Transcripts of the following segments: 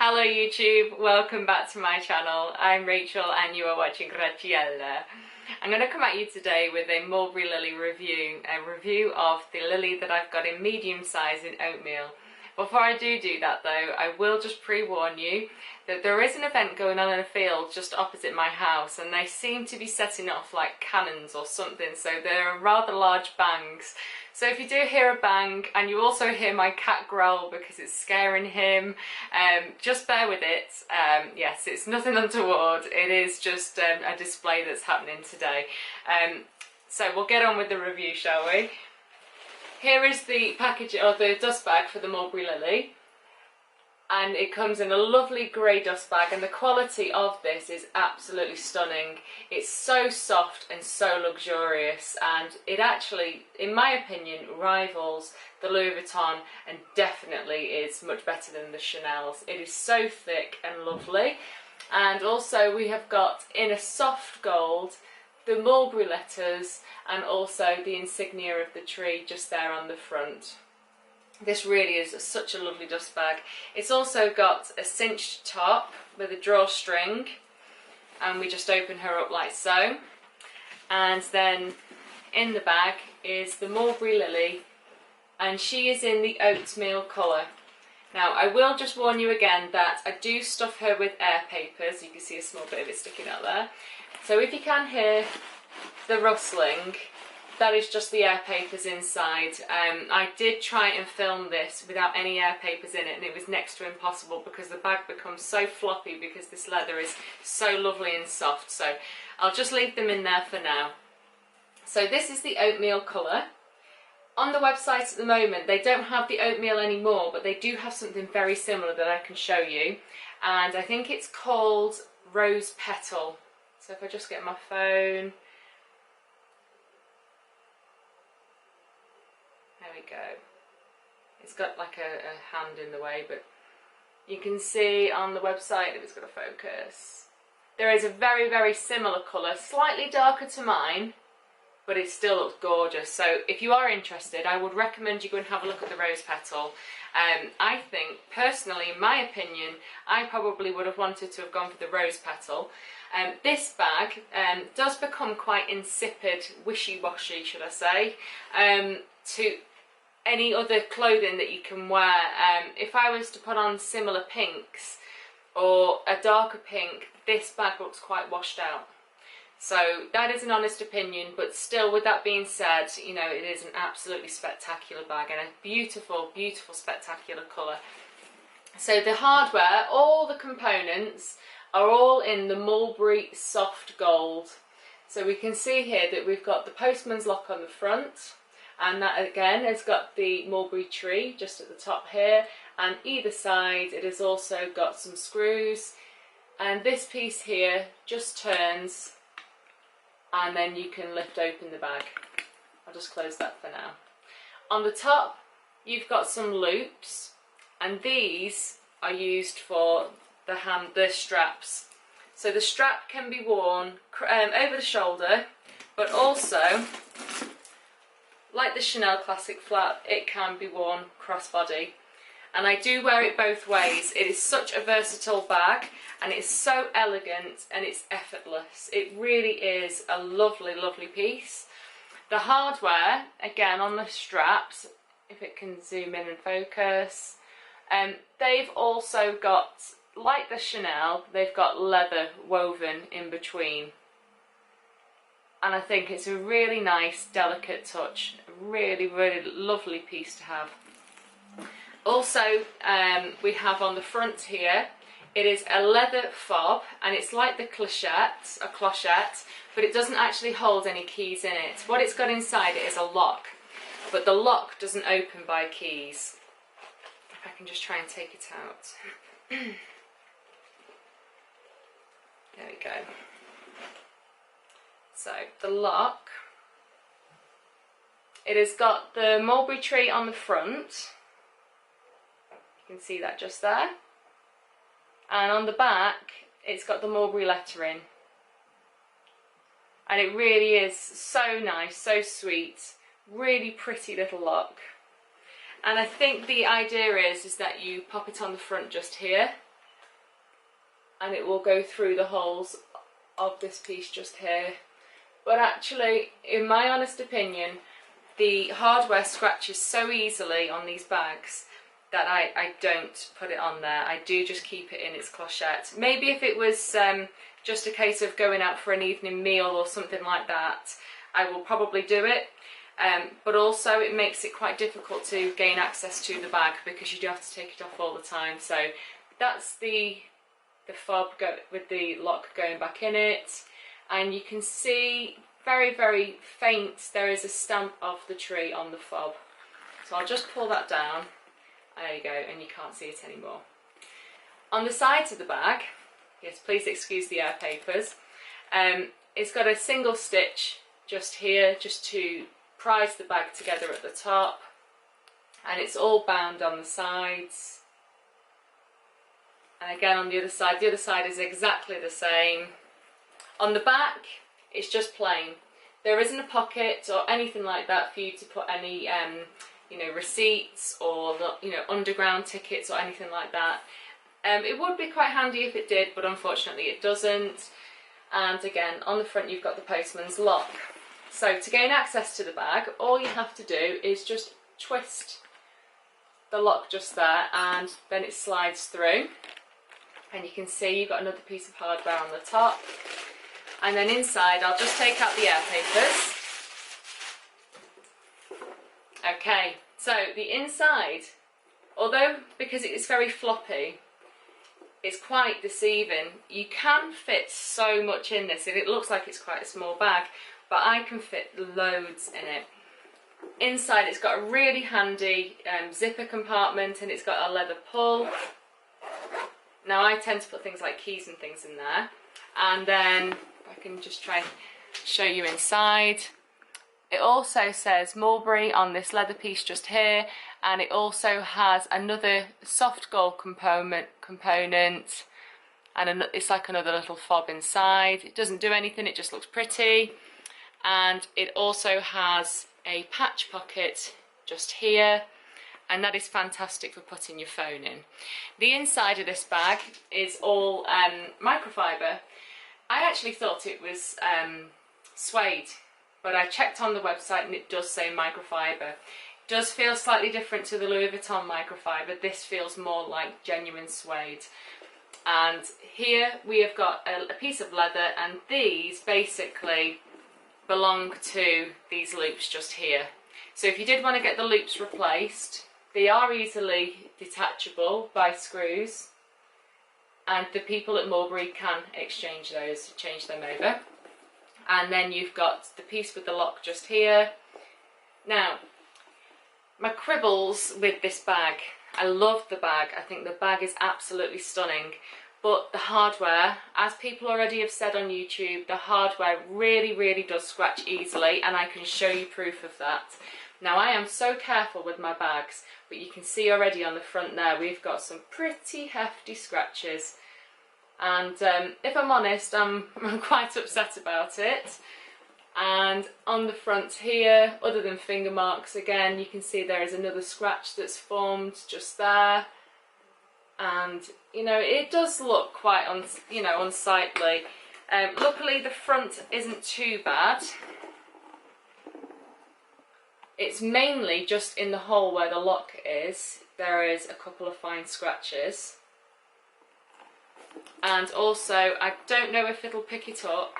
Hello YouTube, welcome back to my channel. I'm Rachel and you are watching Graciela. I'm going to come at you today with a Mulberry Lily review, a review of the lily that I've got in medium size in Oatmeal. Before I do that though, I will just pre-warn you that there is an event going on in a field just opposite my house and they seem to be setting off like cannons or something, so there are rather large bangs. So if you do hear a bang and you also hear my cat growl because it's scaring him, just bear with it. Yes, it's nothing untoward, it is just a display that's happening today. So we'll get on with the review, shall we? Here is the package, or the dust bag for the Mulberry Lily, and it comes in a lovely grey dust bag, and the quality of this is absolutely stunning. It's so soft and so luxurious, and it actually, in my opinion, rivals the Louis Vuitton and definitely is much better than the Chanel's. It is so thick and lovely, and also we have got in a soft gold the mulberry letters and also the insignia of the tree just there on the front. This really is such a lovely dust bag. It's also got a cinched top with a drawstring, and we just open her up like so. And then in the bag is the Mulberry Lily, and she is in the oatmeal colour. Now I will just warn you again that I do stuff her with air papers. You can see a small bit of it sticking out there. So if you can hear the rustling, that is just the air papers inside. I did try and film this without any air papers in it and it was next to impossible because the bag becomes so floppy because this leather is so lovely and soft. So I'll just leave them in there for now. So this is the oatmeal colour. On the website at the moment they don't have the oatmeal anymore, but they do have something very similar that I can show you, and I think it's called Rose Petal. So if I just get my phone, there we go. It's got like a hand in the way, but you can see on the website if it's got a focus. There is a very, very similar colour, slightly darker to mine, but it still looks gorgeous. So if you are interested, I would recommend you go and have a look at the Rose Petal. I think, personally, in my opinion, I probably would have wanted to have gone for the Rose Petal. This bag does become quite insipid, wishy-washy, should I say, to any other clothing that you can wear. If I was to put on similar pinks or a darker pink, this bag looks quite washed out. So that is an honest opinion, but still, with that being said, you know, it is an absolutely spectacular bag and a beautiful, beautiful, spectacular colour. So the hardware, all the components are all in the mulberry soft gold. So we can see here that we've got the postman's lock on the front, and that again has got the mulberry tree just at the top here, and either side it has also got some screws, and this piece here just turns and then you can lift open the bag. I'll just close that for now. On the top you've got some loops, and these are used for the straps. So the strap can be worn over the shoulder, but also, like the Chanel Classic Flap, it can be worn crossbody. And I do wear it both ways. It is such a versatile bag and it's so elegant and it's effortless. It really is a lovely, lovely piece. The hardware, again on the straps, if it can zoom in and focus, they've also got, like the Chanel, they've got leather woven in between. And I think it's a really nice, delicate touch. A really, really lovely piece to have. Also, we have on the front here, it is a leather fob, and it's like the clochette, but it doesn't actually hold any keys in it. What it's got inside it is a lock, but the lock doesn't open by keys. If I can just try and take it out. There we go. So the lock, it has got the mulberry tree on the front. You can see that just there. And on the back, it's got the mulberry lettering. And it really is so nice, so sweet, really pretty little lock. And I think the idea is that you pop it on the front just here, and it will go through the holes of this piece just here. But actually, in my honest opinion, the hardware scratches so easily on these bags that I don't put it on there. I do just keep it in its clochette. Maybe if it was just a case of going out for an evening meal or something like that, I will probably do it. But also it makes it quite difficult to gain access to the bag because you do have to take it off all the time. So that's the fob with the lock going back in it, and you can see very, very faint there is a stamp of the tree on the fob. So I'll just pull that down. There you go, and you can't see it anymore. On the sides of the bag, yes, please excuse the air papers, it's got a single stitch just here, just to prise the bag together at the top, and it's all bound on the sides. And again on the other side is exactly the same. On the back, it's just plain. There isn't a pocket or anything like that for you to put any you know, receipts or you know, underground tickets or anything like that. It would be quite handy if it did, but unfortunately it doesn't. And again, on the front you've got the postman's lock. So to gain access to the bag, all you have to do is just twist the lock just there, and then it slides through. And you can see you've got another piece of hardware on the top. And then inside, I'll just take out the air papers. Okay, so the inside, although because it's very floppy, it's quite deceiving. You can fit so much in this, and it looks like it's quite a small bag, but I can fit loads in it. Inside it's got a really handy zipper compartment, and it's got a leather pull. Now I tend to put things like keys and things in there, and then I can just try and show you inside. It also says Mulberry on this leather piece just here, and it also has another soft gold component, and it's like another little fob inside. It doesn't do anything, it just looks pretty. And it also has a patch pocket just here, and that is fantastic for putting your phone in. The inside of this bag is all microfiber. I actually thought it was suede, but I checked on the website and it does say microfiber. It does feel slightly different to the Louis Vuitton microfiber. This feels more like genuine suede. And here we have got a piece of leather, and these basically belong to these loops just here. So if you did want to get the loops replaced, they are easily detachable by screws, and the people at Mulberry can exchange those, change them over. And then you've got the piece with the lock just here. Now, my quibbles with this bag, I love the bag. I think the bag is absolutely stunning. But the hardware, as people already have said on YouTube, the hardware really, really does scratch easily, and I can show you proof of that. Now, I am so careful with my bags, but you can see already on the front there, we've got some pretty hefty scratches. And if I'm honest, I'm quite upset about it. And on the front here, other than finger marks, again, you can see there is another scratch that's formed just there. And, you know, it does look quite, unsightly. Luckily, the front isn't too bad. It's mainly just in the hole where the lock is. There is a couple of fine scratches. And also, I don't know if it'll pick it up,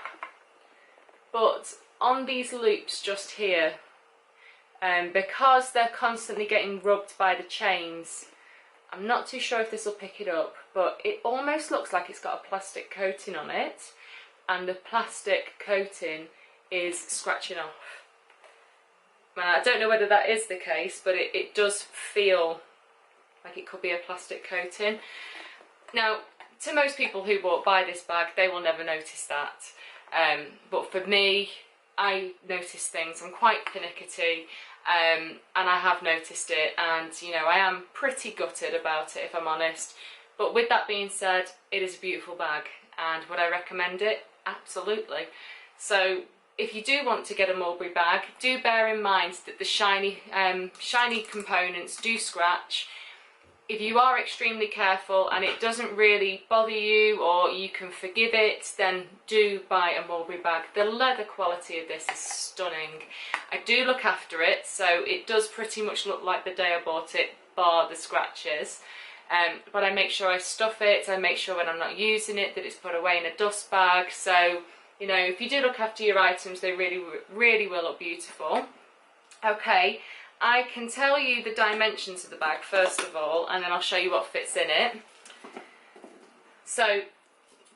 but on these loops just here, because they're constantly getting rubbed by the chains, I'm not too sure if this will pick it up, but it almost looks like it's got a plastic coating on it, and the plastic coating is scratching off. I don't know whether that is the case, but it does feel like it could be a plastic coating. Now, to most people who buy this bag, they will never notice that. But for me, I notice things. I'm quite pernickety, and I have noticed it, and you know, I am pretty gutted about it, if I'm honest. But with that being said, it is a beautiful bag, and would I recommend it? Absolutely. So if you do want to get a Mulberry bag, do bear in mind that the shiny components do scratch. if you are extremely careful and it doesn't really bother you, or you can forgive it, then do buy a Mulberry bag. The leather quality of this is stunning. I do look after it, so it does pretty much look like the day I bought it, bar the scratches. But I make sure I stuff it, I make sure when I'm not using it that it's put away in a dust bag. So, you know, if you do look after your items, they really, really will look beautiful. Okay, I can tell you the dimensions of the bag first of all, and then I'll show you what fits in it. So,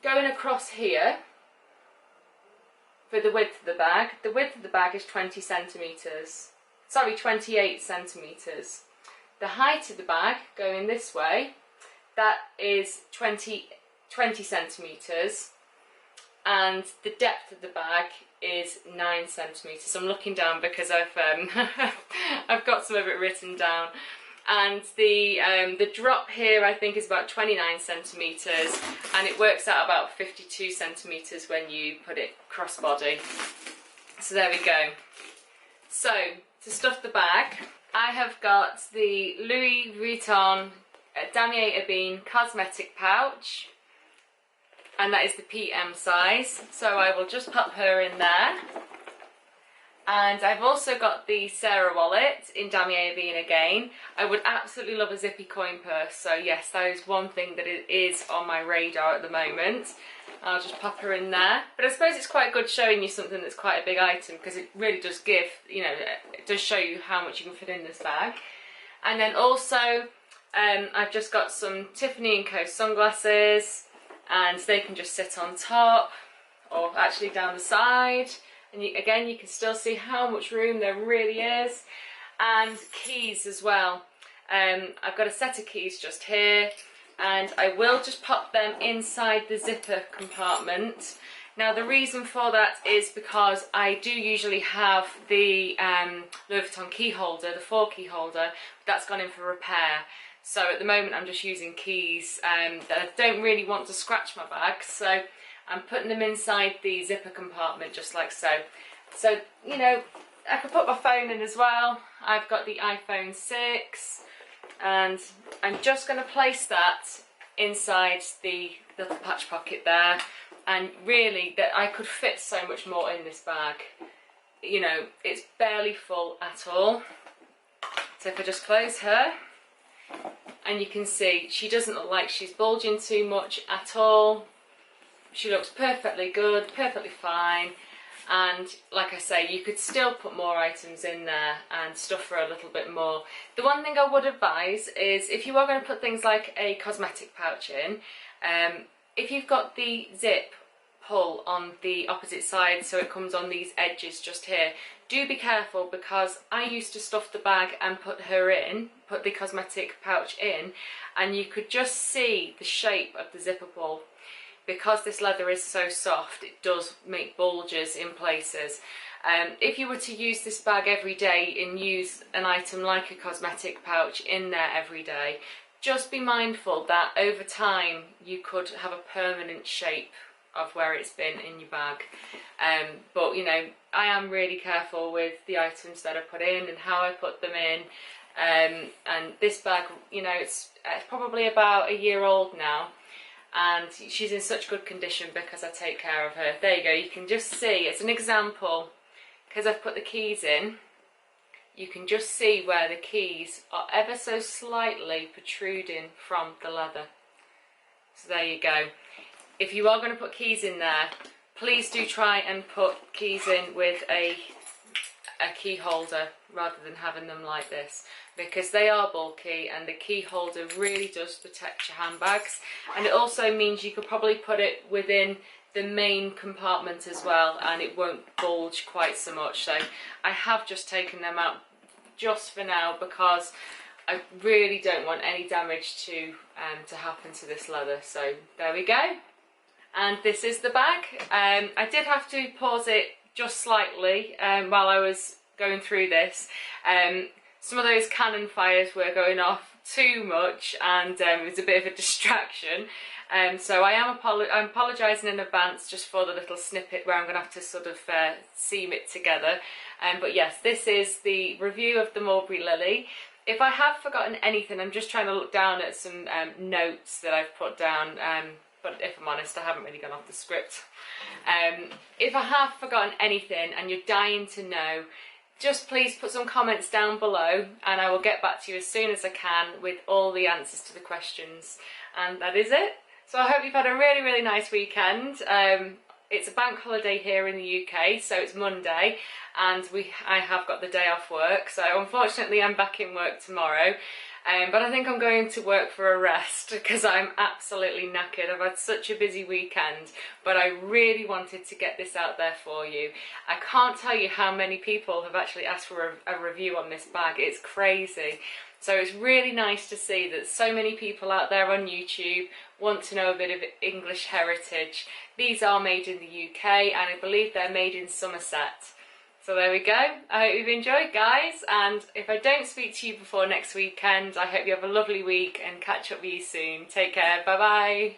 going across here, for the width of the bag is 20 centimetres. Sorry, 28 centimetres. The height of the bag, going this way, that is 20 centimetres. And the depth of the bag is 9 centimetres. So I'm looking down because I've I've got some of it written down. And the drop here I think is about 29 centimetres, and it works out about 52 centimetres when you put it crossbody. So there we go. So to stuff the bag, I have got the Louis Vuitton Damier Ebene cosmetic pouch, and that is the PM size, so I will just pop her in there. And I've also got the Sarah wallet in Damier Ebene again. I would absolutely love a zippy coin purse, so yes, that is one thing that is on my radar at the moment. I'll just pop her in there. But I suppose it's quite good showing you something that's quite a big item, because it really does give, you know, it does show you how much you can fit in this bag. And then also, I've just got some Tiffany & Co sunglasses, and they can just sit on top or actually down the side, and again you can still see how much room there really is. And keys as well. I've got a set of keys just here, and I will just pop them inside the zipper compartment. Now the reason for that is because I do usually have the Louis Vuitton key holder, the 4 key holder, but that's gone in for repair. So at the moment I'm just using keys that I don't really want to scratch my bag, so I'm putting them inside the zipper compartment just like so. So, you know, I could put my phone in as well. I've got the iPhone 6, and I'm just going to place that inside the little patch pocket there. And really, that I could fit so much more in this bag. You know, it's barely full at all. So if I just close her, and you can see she doesn't look like she's bulging too much at all. She looks perfectly good, perfectly fine. And like I say, you could still put more items in there and stuff her a little bit more. The one thing I would advise is, if you are going to put things like a cosmetic pouch in, if you've got the zip pull on the opposite side, so it comes on these edges just here, do be careful, because I used to stuff the bag and put the cosmetic pouch in, and you could just see the shape of the zipper pull. Because this leather is so soft, it does make bulges in places. If you were to use this bag every day and use an item like a cosmetic pouch in there every day, just be mindful that over time you could have a permanent shape of where it's been in your bag. But you know, I am really careful with the items that I put in and how I put them in. And this bag, you know, it's probably about a year old now, and she's in such good condition because I take care of her. There you go, you can just see, it's an example, because I've put the keys in, you can just see where the keys are ever so slightly protruding from the leather. So there you go. If you are going to put keys in there, please do try and put keys in with a key holder rather than having them like this, because they are bulky and the key holder really does protect your handbags. And it also means you could probably put it within the main compartment as well, and it won't bulge quite so much. So I have just taken them out just for now, because I really don't want any damage to happen to this leather. So there we go. And this is the bag. I did have to pause it just slightly while I was going through this. Some of those cannon fires were going off too much, and it was a bit of a distraction. So I'm apologising in advance just for the little snippet where I'm going to have to sort of seam it together. But yes, this is the review of the Mulberry Lily. If I have forgotten anything, I'm just trying to look down at some notes that I've put down, but if I'm honest, I haven't really gone off the script. If I have forgotten anything and you're dying to know, just please put some comments down below and I will get back to you as soon as I can with all the answers to the questions. And that is it. So I hope you've had a really, really nice weekend. It's a bank holiday here in the UK, so it's Monday, and I have got the day off work, so unfortunately I'm back in work tomorrow. But I think I'm going to work for a rest because I'm absolutely knackered. I've had such a busy weekend, but I really wanted to get this out there for you. I can't tell you how many people have actually asked for a review on this bag. It's crazy. So it's really nice to see that so many people out there on YouTube want to know a bit of English heritage. These are made in the UK, and I believe they're made in Somerset. So there we go. I hope you've enjoyed, guys, and if I don't speak to you before next weekend, I hope you have a lovely week and catch up with you soon. Take care. Bye bye.